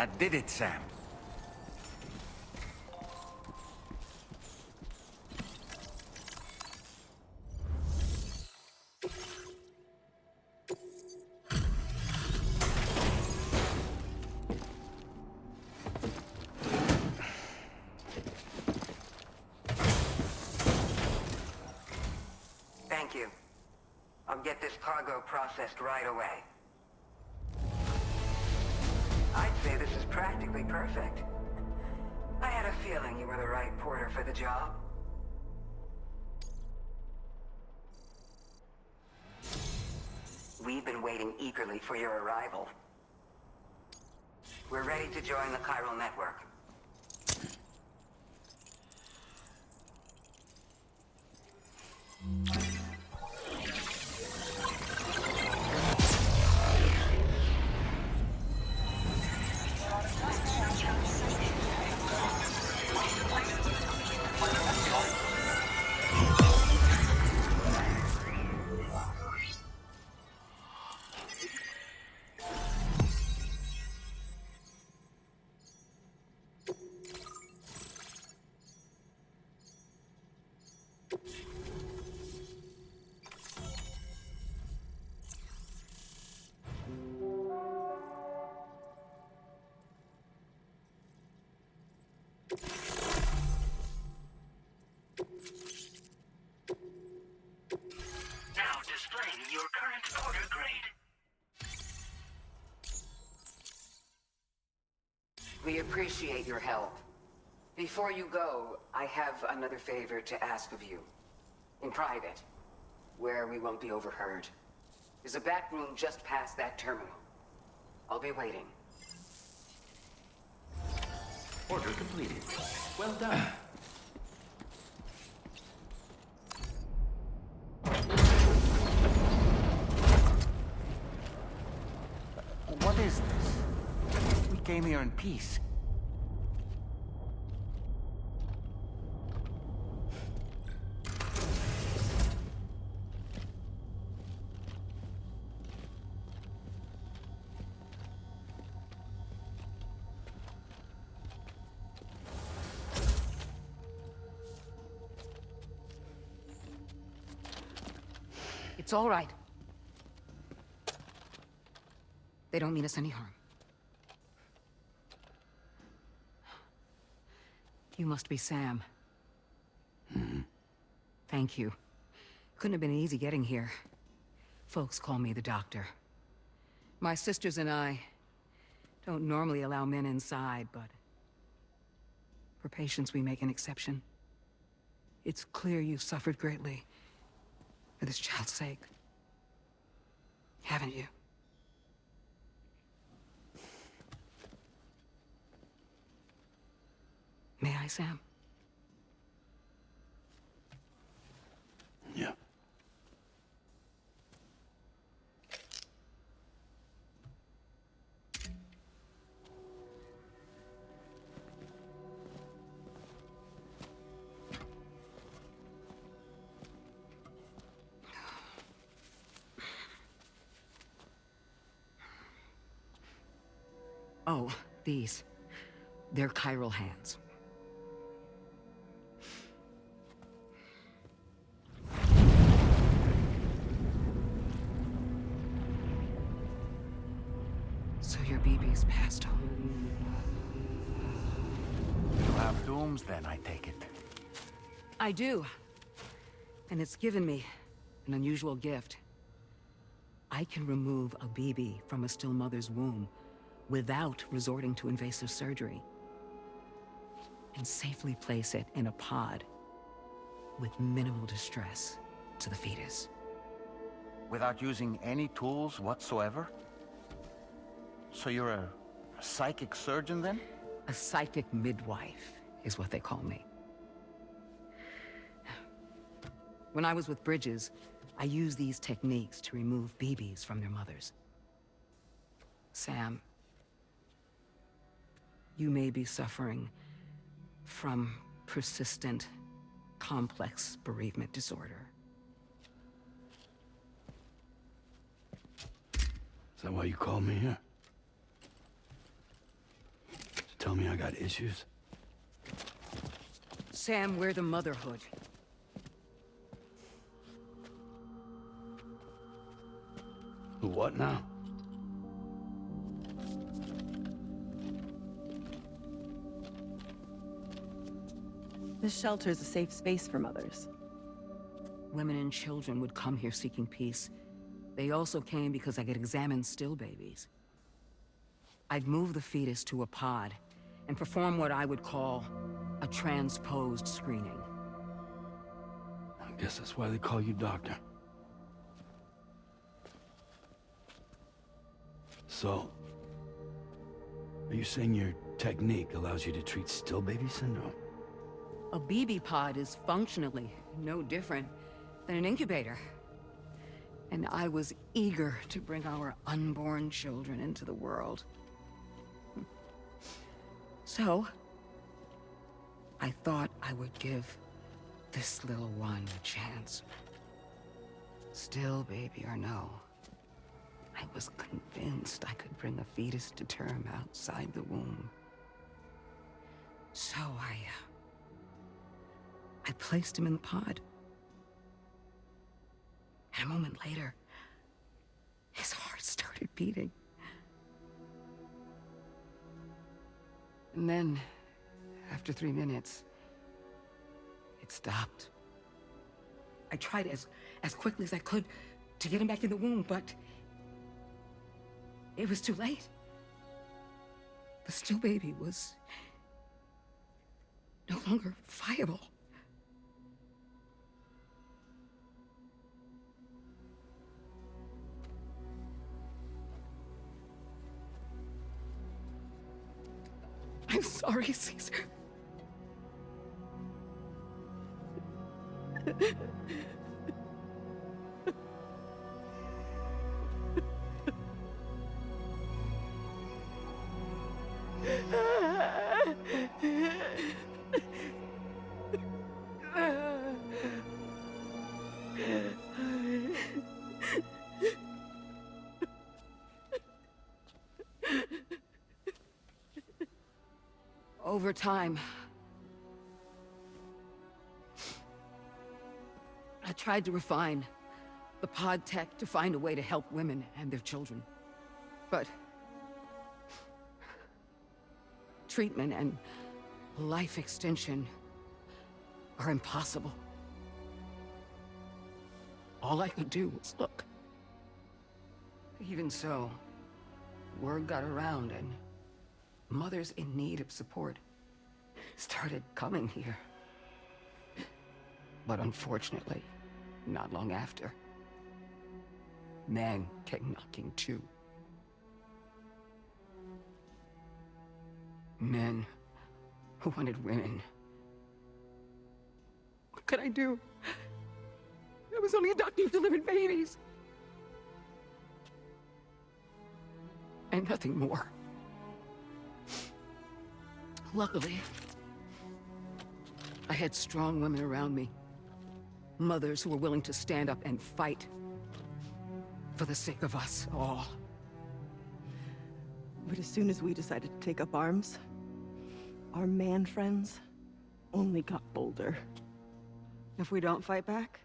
That did it, Sam. Thank you. I'll get this cargo processed right away. I'd say this is practically perfect. I had a feeling you were the right porter for the job. We've been waiting eagerly for your arrival. We're ready to join the chiral network. Now displaying your current porter grade. We appreciate your help. Before you go, I have another favor to ask of you. In private, where we won't be overheard. There's a back room just past that terminal. I'll be waiting. Order completed. Well done. What is this? We came here in peace. It's all right. They don't mean us any harm. You must be Sam. Thank you. Couldn't have been easy getting here. Folks call me the doctor. My sisters and I don't normally allow men inside, but for patients we make an exception. It's clear you've suffered greatly for this child's sake. Haven't you? May I, Sam? Yeah. Oh, these. They're chiral hands. So your BB's passed on. You have dooms then, I take it. I do. And it's given me an unusual gift. I can remove a BB from a still mother's womb without resorting to invasive surgery, and safely place it in a pod with minimal distress to the fetus. Without using any tools whatsoever? So you're a psychic surgeon then? A psychic midwife is what they call me. When I was with Bridges, I used these techniques to remove BBs from their mothers. Sam, you may be suffering from persistent, complex bereavement disorder. Is that why you called me here? tell me I got issues? Sam, we're the Motherhood. The what now? This shelter is a safe space for mothers. Women and children would come here seeking peace. They also came because I could examine still babies. I'd move the fetus to a pod and perform what I would call a transposed screening. I guess that's why they call you doctor. So, are you saying your technique allows you to treat still baby syndrome? A BB pod is functionally no different than an incubator. And I was eager to bring our unborn children into the world. So, I thought I would give this little one a chance. Still baby or no, I was convinced I could bring a fetus to term outside the womb. So I placed him in the pod. And a moment later, his heart started beating. And then, after 3 minutes, it stopped. I tried as quickly as I could to get him back in the womb, but it was too late. The still baby was no longer viable. I'm sorry, Caesar. Over time, I tried to refine the pod tech to find a way to help women and their children. But treatment and life extension are impossible. All I could do was look. Even so, word got around and mothers in need of support started coming here. But unfortunately, not long after, men came knocking too. Men who wanted women. What could I do? I was only a doctor who delivered babies. And nothing more. Luckily, I had strong women around me. Mothers who were willing to stand up and fight for the sake of us all. But as soon as we decided to take up arms, our man friends only got bolder. If we don't fight back,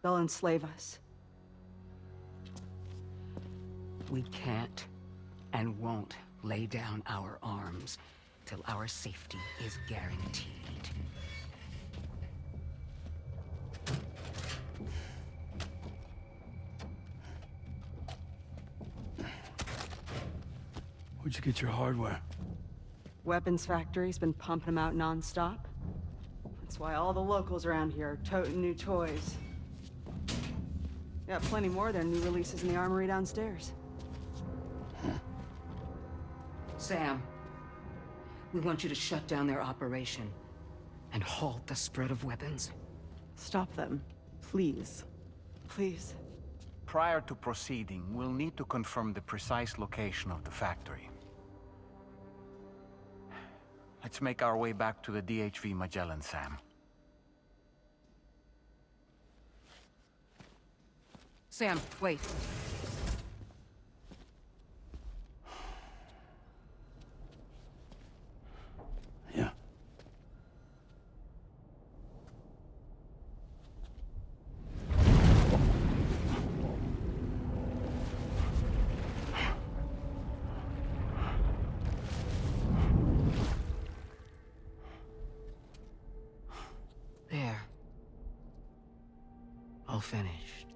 they'll enslave us. We can't and won't lay down our arms till our safety is guaranteed. Where'd you get your hardware? Weapons factory's been pumping them out non-stop. That's why all the locals around here are toting new toys. Got plenty more of their new releases in the armory downstairs. Sam, we want you to shut down their operation and halt the spread of weapons. Stop them, please. Please. Prior to proceeding, we'll need to confirm the precise location of the factory. Let's make our way back to the DHV Magellan, Sam. Sam, wait. finished.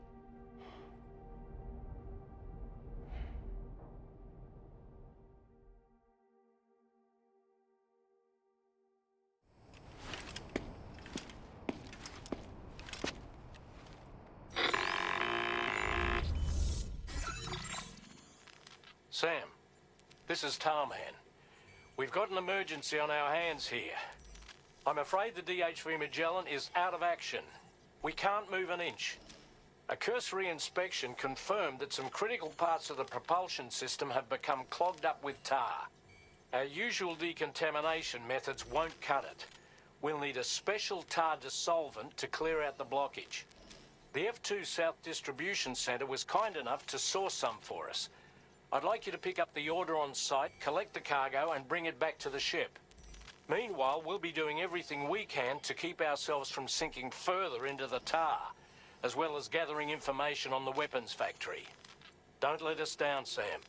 Sam, this is Tarman. We've got an emergency on our hands here. I'm afraid the DHV Magellan is out of action. We can't move an inch. A cursory inspection confirmed that some critical parts of the propulsion system have become clogged up with tar. Our usual decontamination methods won't cut it. We'll need a special tar dissolvent to clear out the blockage. The F2 South Distribution Centre was kind enough to source some for us. I'd like you to pick up the order on site, collect the cargo, and bring it back to the ship. Meanwhile, we'll be doing everything we can to keep ourselves from sinking further into the tar, as well as gathering information on the weapons factory. Don't let us down, Sam.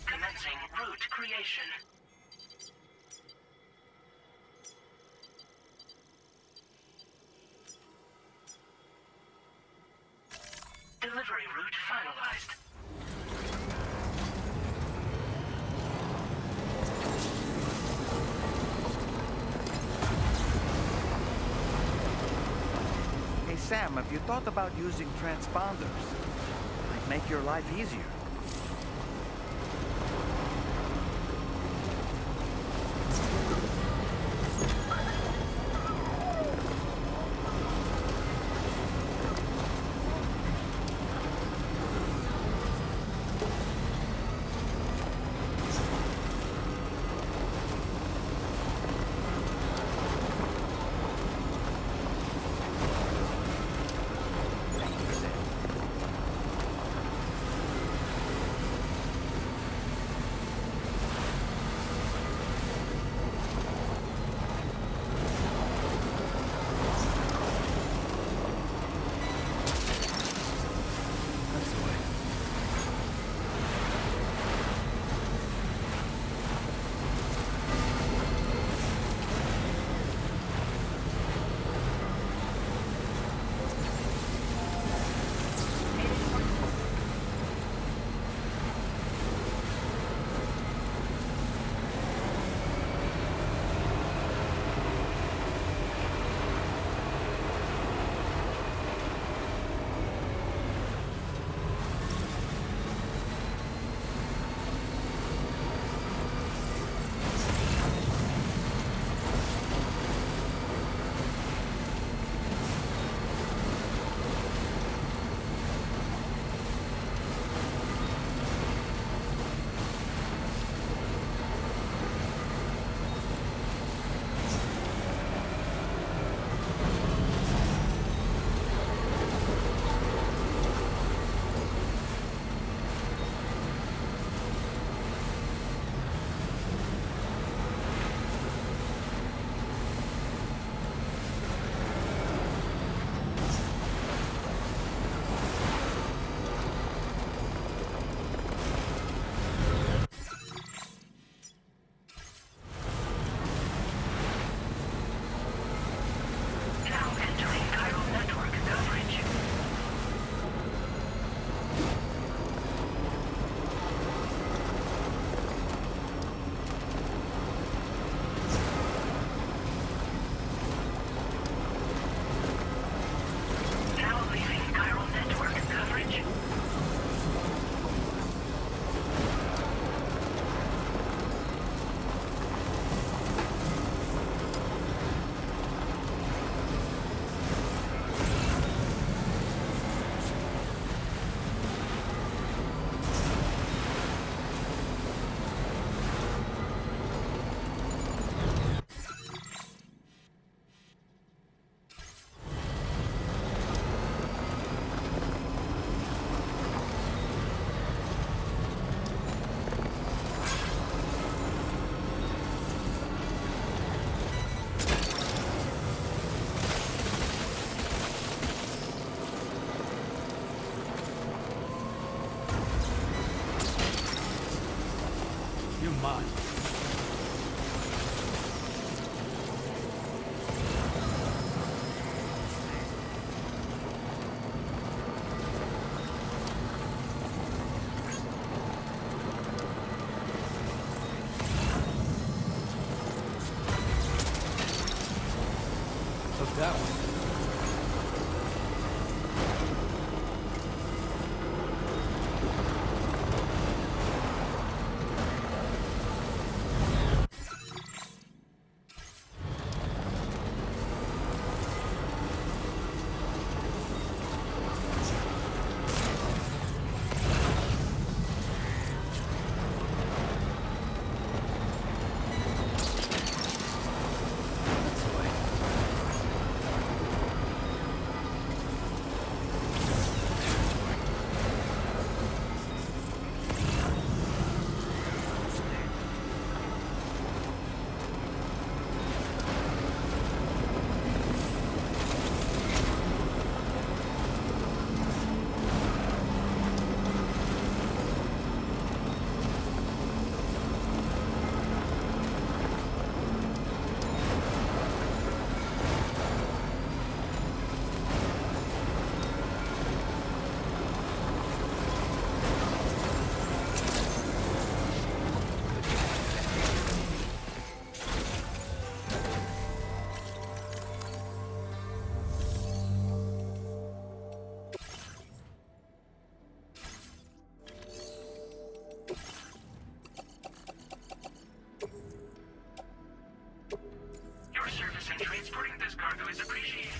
Commencing route creation. Delivery route finalized. Hey Sam, have you thought about using transponders? Might make your life easier. took that one. Your service in transporting this cargo is appreciated.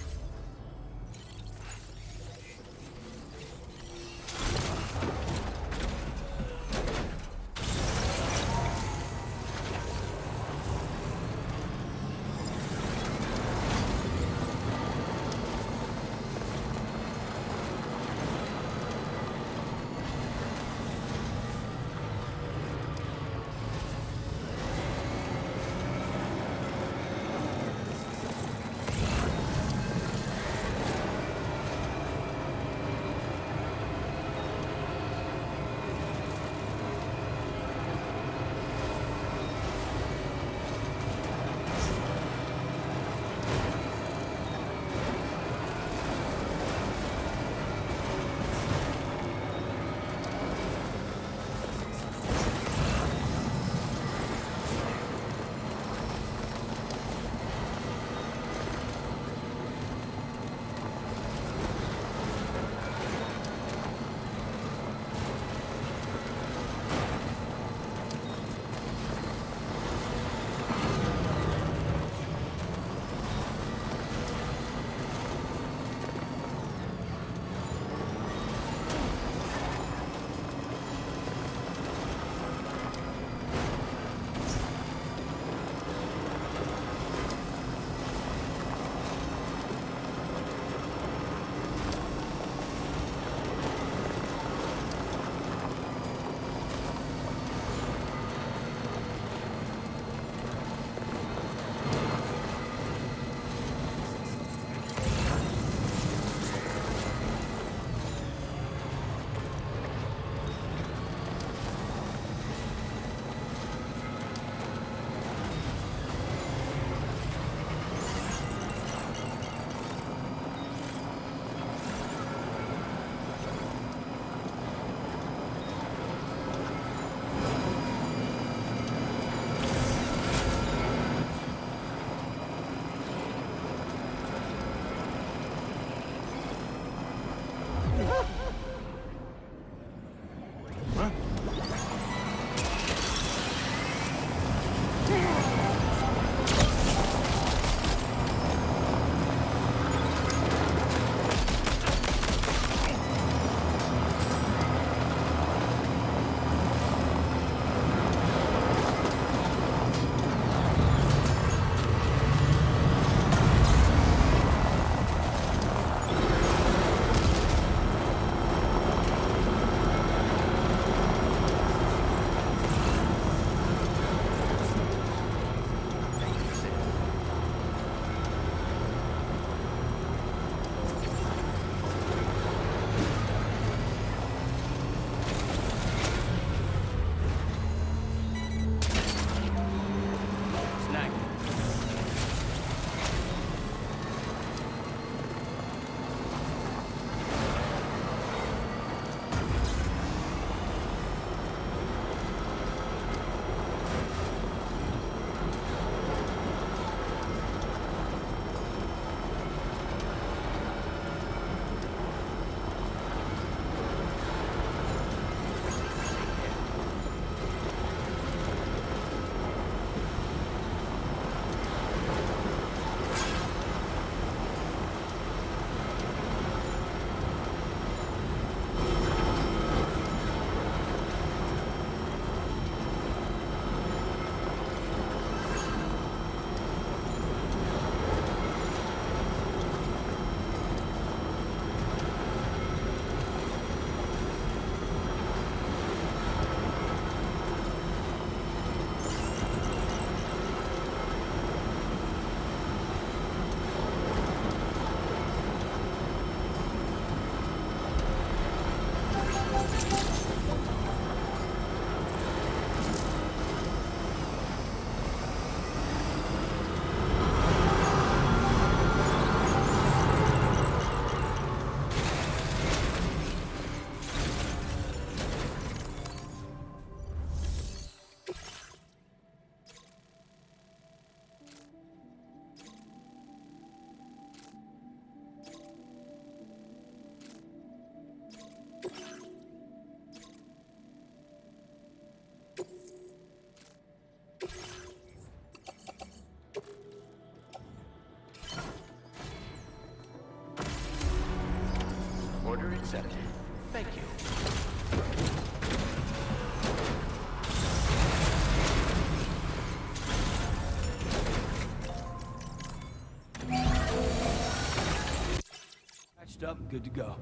Set it. Thank you. Patched up and good to go.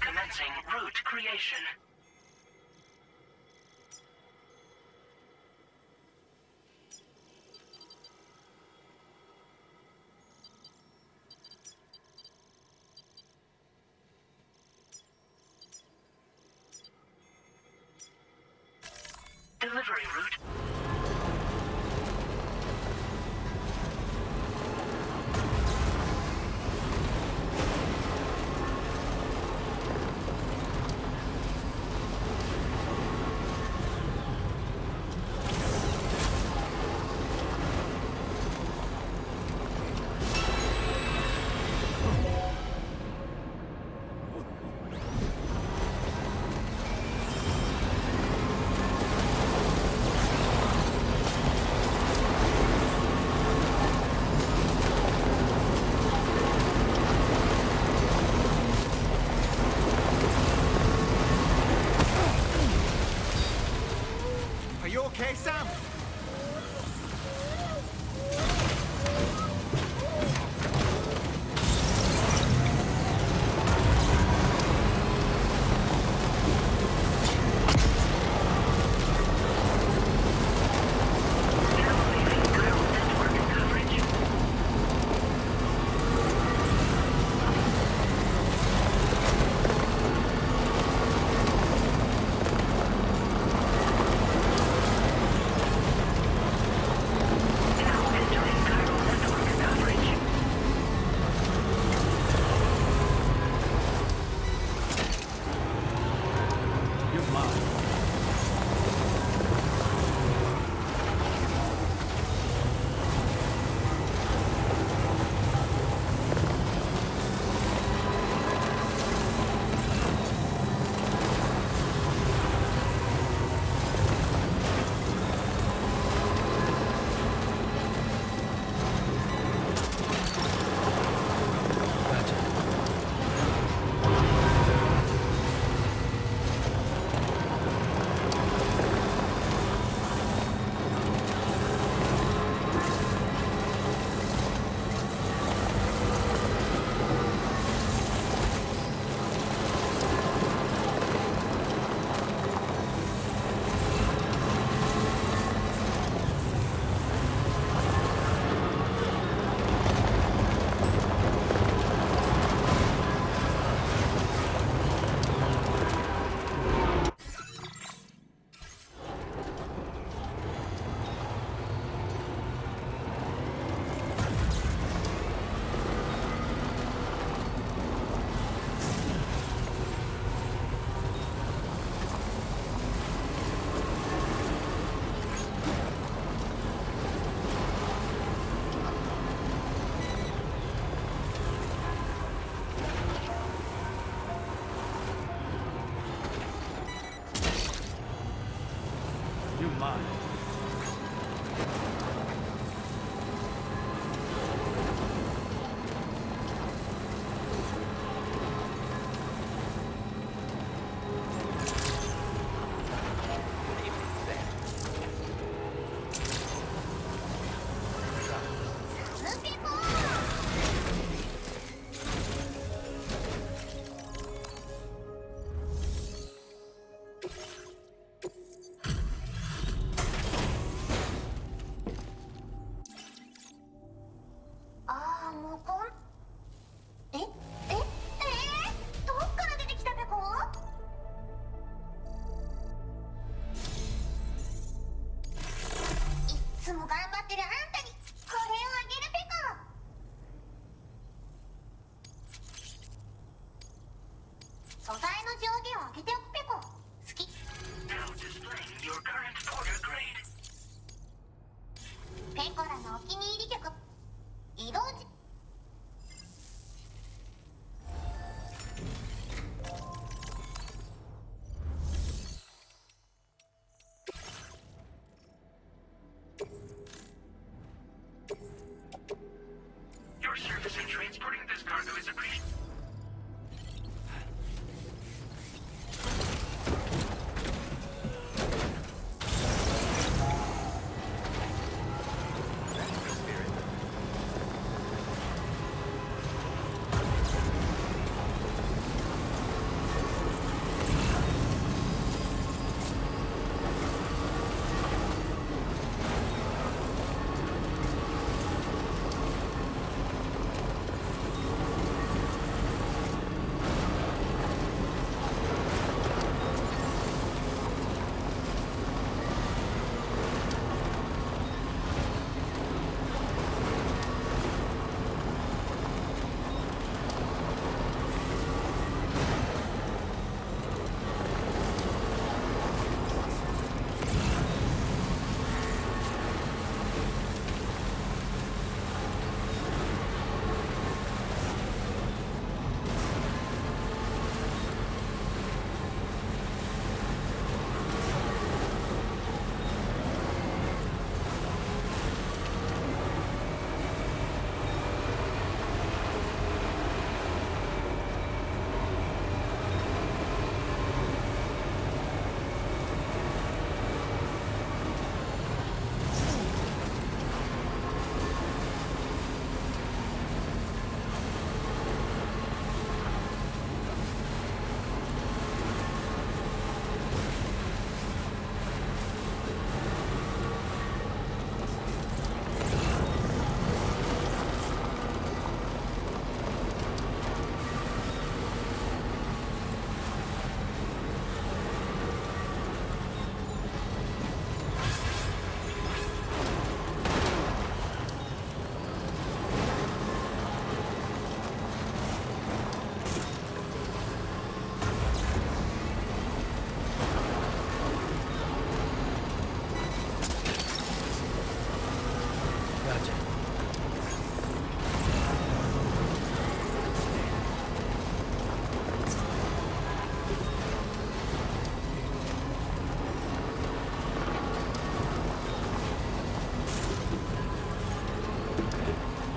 Commencing route creation. Delivery route. けておくペコ。好き。 Now displaying your current porter grade. ペコラのお気に入り曲。移動時。Your service in transporting this cargo is appreciated.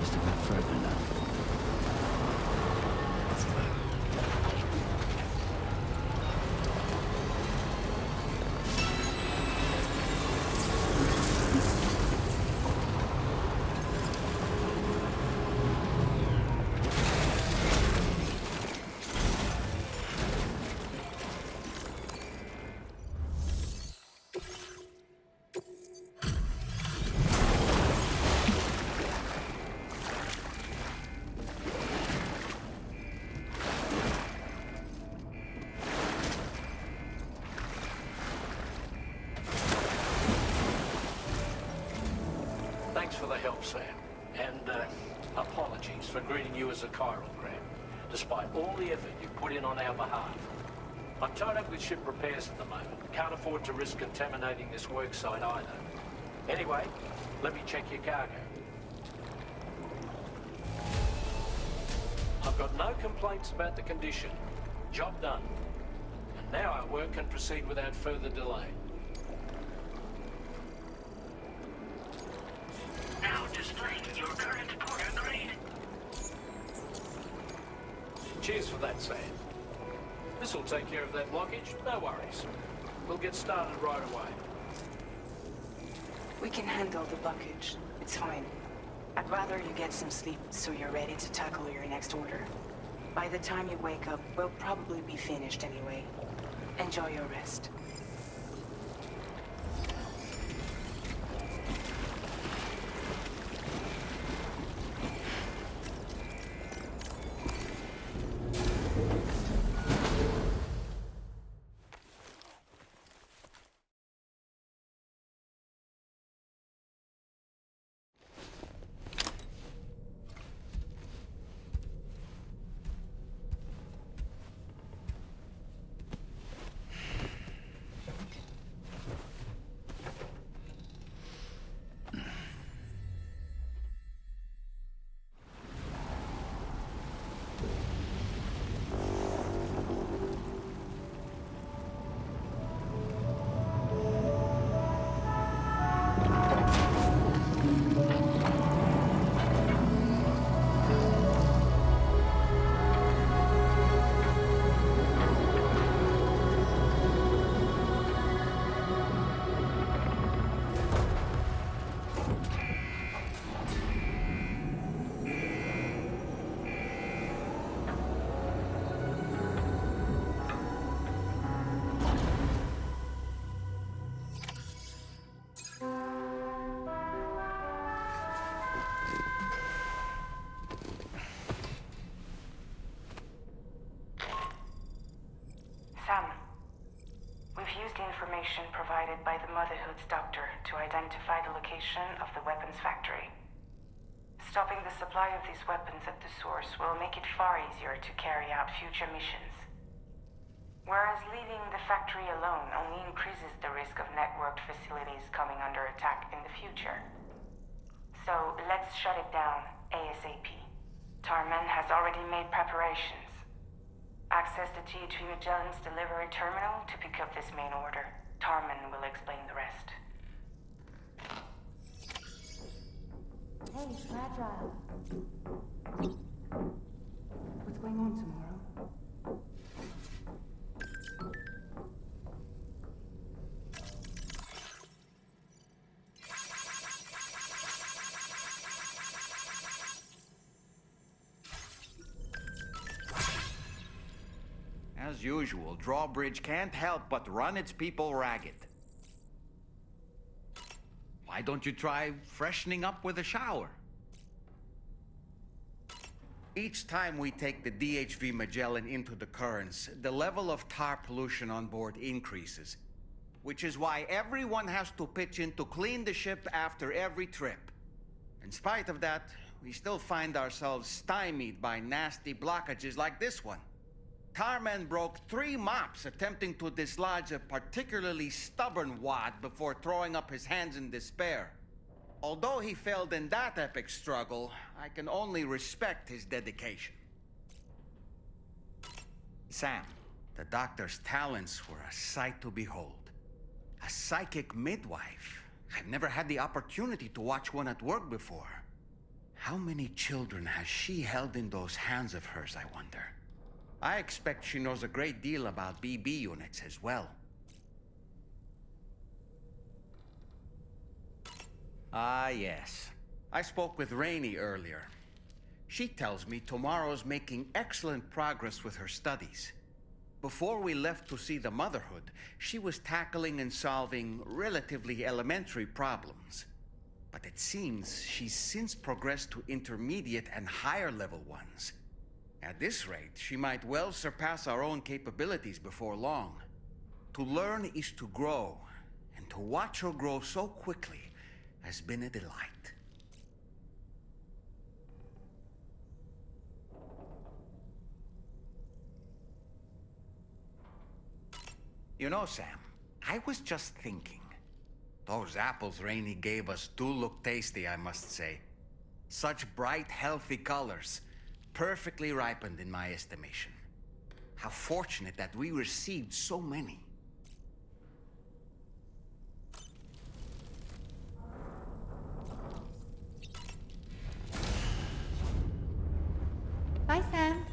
Just a bit further now. Thanks for the help, Sam. And apologies for greeting you as a chiral gram, despite all the effort you put in on our behalf. I'm tied up with ship repairs at the moment. Can't afford to risk contaminating this work site either. Anyway, let me check your cargo. I've got no complaints about the condition. Job done. And now our work can proceed without further delay. Now displaying your current porter grade. Cheers for that, Sam. This'll take care of that blockage, no worries. We'll get started right away. We can handle the blockage. It's fine. I'd rather you get some sleep so you're ready to tackle your next order. By the time you wake up, we'll probably be finished anyway. Enjoy your rest. by the Motherhood's doctor to identify the location of the weapons factory. Stopping the supply of these weapons at the source will make it far easier to carry out future missions. Whereas leaving the factory alone only increases the risk of networked facilities coming under attack in the future. So let's shut it down ASAP. Tarman has already made preparations. Access the DH3 Magellan's delivery terminal to pick up this main order. Tarman will explain the rest. Hey, Fragile. What's going on tomorrow? As usual, Drawbridge can't help but run its people ragged. Why don't you try freshening up with a shower? Each time we take the DHV Magellan into the currents, the level of tar pollution on board increases. Which is why everyone has to pitch in to clean the ship after every trip. In spite of that, we still find ourselves stymied by nasty blockages like this one. Tarman broke 3 mops attempting to dislodge a particularly stubborn wad before throwing up his hands in despair. Although he failed in that epic struggle, I can only respect his dedication. Sam, the doctor's talents were a sight to behold. A psychic midwife. I've never had the opportunity to watch one at work before. How many children has she held in those hands of hers, I wonder? I expect she knows a great deal about BB units as well. Ah, yes. I spoke with Rainey earlier. She tells me Tomorrow's making excellent progress with her studies. Before we left to see the Motherhood, she was tackling and solving relatively elementary problems. But it seems she's since progressed to intermediate and higher level ones. At this rate, she might well surpass our own capabilities before long. To learn is to grow, and to watch her grow so quickly has been a delight. You know, Sam, I was just thinking. Those apples Rainey gave us do look tasty, I must say. Such bright, healthy colors. Perfectly ripened in my estimation. How fortunate that we received so many. Bye, Sam.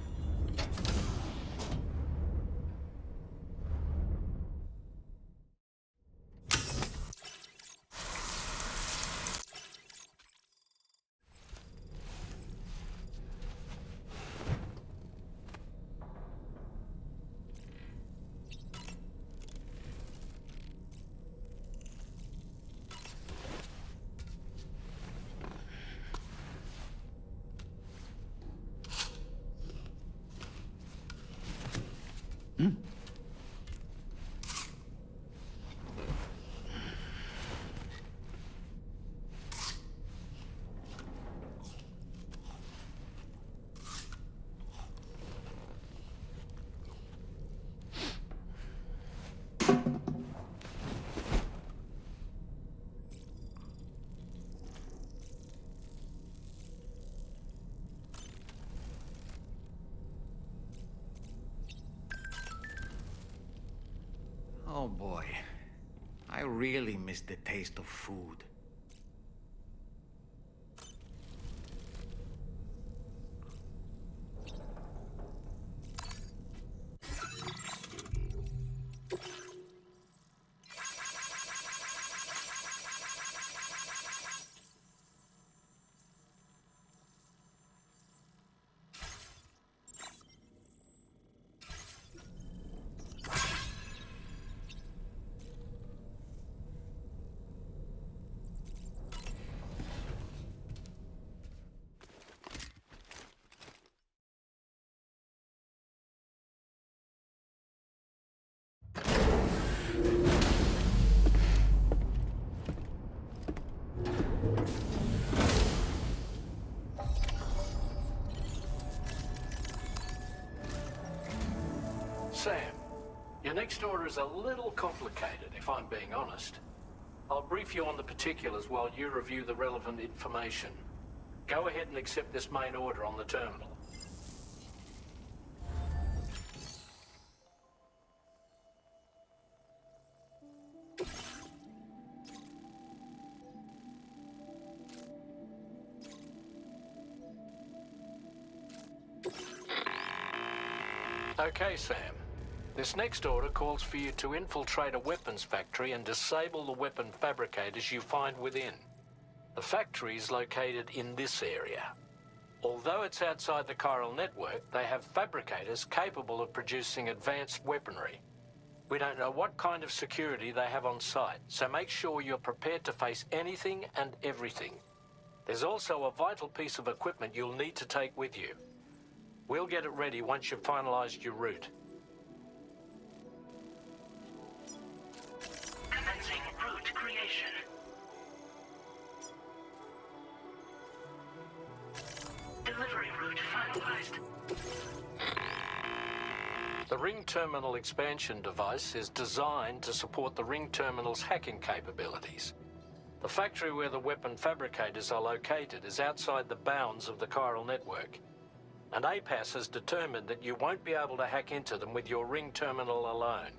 Oh boy, I really miss the taste of food. Sam, your next order is a little complicated, if I'm being honest. I'll brief you on the particulars while you review the relevant information. Go ahead and accept this main order on the terminal. Okay, Sam. This next order calls for you to infiltrate a weapons factory and disable the weapon fabricators you find within. The factory is located in this area. Although it's outside the chiral network, they have fabricators capable of producing advanced weaponry. We don't know what kind of security they have on site, so make sure you're prepared to face anything and everything. There's also a vital piece of equipment you'll need to take with you. We'll get it ready once you've finalized your route. Commencing route creation. Delivery route finalized. The Ring Terminal expansion device is designed to support the Ring Terminal's hacking capabilities. The factory where the weapon fabricators are located is outside the bounds of the chiral network. And APAS has determined that you won't be able to hack into them with your Ring Terminal alone.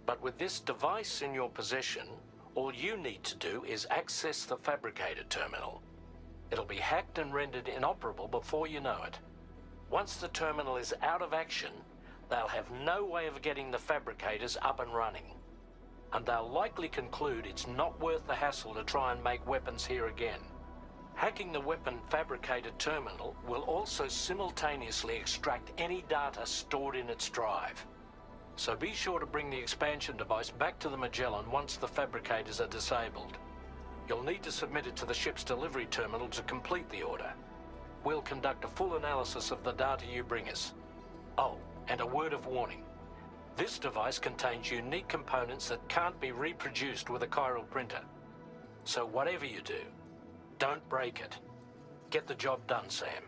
But with this device in your possession, all you need to do is access the fabricator terminal. It'll be hacked and rendered inoperable before you know it. Once the terminal is out of action, they'll have no way of getting the fabricators up and running. And they'll likely conclude it's not worth the hassle to try and make weapons here again. Hacking the weapon fabricator terminal will also simultaneously extract any data stored in its drive. So be sure to bring the expansion device back to the Magellan once the fabricators are disabled. You'll need to submit it to the ship's delivery terminal to complete the order. We'll conduct a full analysis of the data you bring us. Oh, and a word of warning. This device contains unique components that can't be reproduced with a chiral printer. So whatever you do, don't break it. Get the job done, Sam.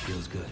Feels good.